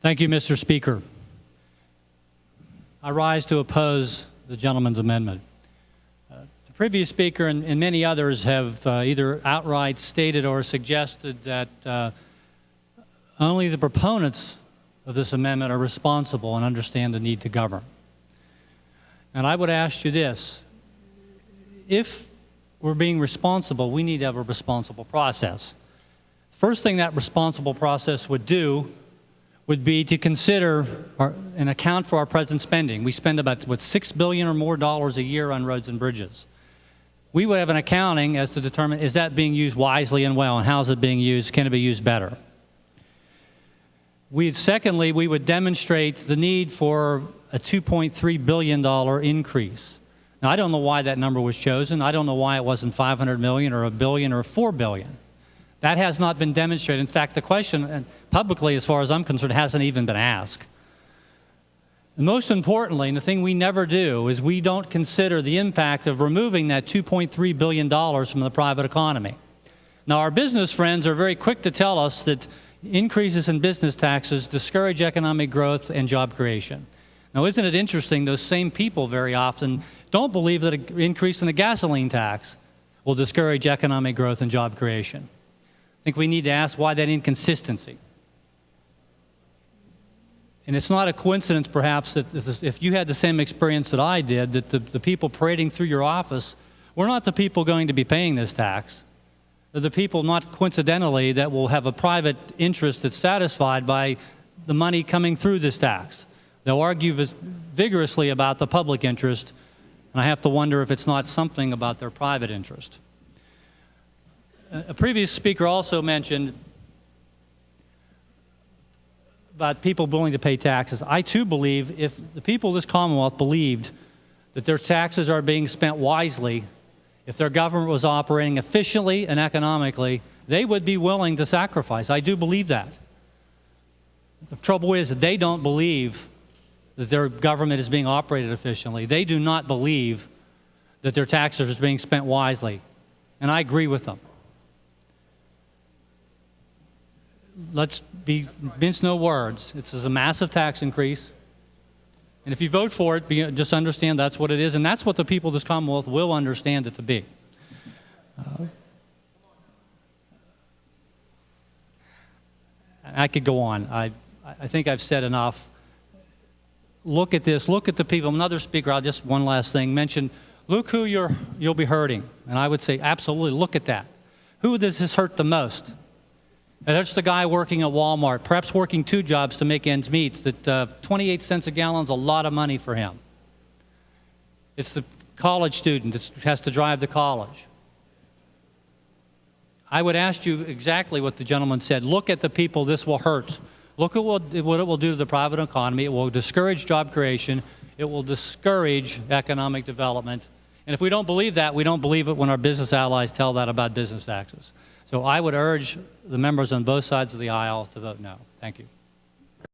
Thank you, Mr. Speaker. I rise to oppose the gentleman's amendment. The previous speaker and many others have either outright stated or suggested that only the proponents of this amendment are responsible and understand the need to govern. And I would ask you this: if we're being responsible, we need to have a responsible process. The first thing that responsible process would do would be to consider and account for our present spending. We spend about, what, $6 billion or more a year on roads and bridges. We would have an accounting as to determine, is that being used wisely and well, and how is it being used? Can it be used better? Secondly, we would demonstrate the need for a $2.3 billion increase. Now, I don't know why that number was chosen. I don't know why it wasn't $500 million or $1 billion or $4 billion. That has not been demonstrated. In fact, the question, publicly as far as I'm concerned, hasn't even been asked. And most importantly, and the thing we never do, is we don't consider the impact of removing that $2.3 billion from the private economy. Now, our business friends are very quick to tell us that increases in business taxes discourage economic growth and job creation. Now, isn't it interesting, those same people very often don't believe that an increase in the gasoline tax will discourage economic growth and job creation. I think we need to ask why that inconsistency. And it's not a coincidence, perhaps, that if you had the same experience that I did, that the people parading through your office were not the people going to be paying this tax. They're the people, not coincidentally, that will have a private interest that's satisfied by the money coming through this tax. They'll argue vigorously about the public interest, and I have to wonder if it's not something about their private interest. A previous speaker also mentioned about people willing to pay taxes. I too believe if the people of this Commonwealth believed that their taxes are being spent wisely, if their government was operating efficiently and economically, they would be willing to sacrifice. I do believe that. The trouble is that they don't believe that their government is being operated efficiently. They do not believe that their taxes are being spent wisely. And I agree with them. Let's mince no words. This is a massive tax increase. And if you vote for it, just understand that's what it is, and that's what the people of this Commonwealth will understand it to be. I could go on. I think I've said enough. Look at this. Look at the people. Another speaker, one last thing, mentioned, look who you'll be hurting. And I would say, absolutely, look at that. Who does this hurt the most? It hurts the guy working at Walmart, perhaps working 2 jobs to make ends meet, that 28 cents a gallon is a lot of money for him. It's the college student that has to drive to college. I would ask you exactly what the gentleman said. Look at the people this will hurt. Look at what it will do to the private economy. It will discourage job creation. It will discourage economic development. And if we don't believe that, we don't believe it when our business allies tell that about business taxes. So I would urge the members on both sides of the aisle to vote no. Thank you.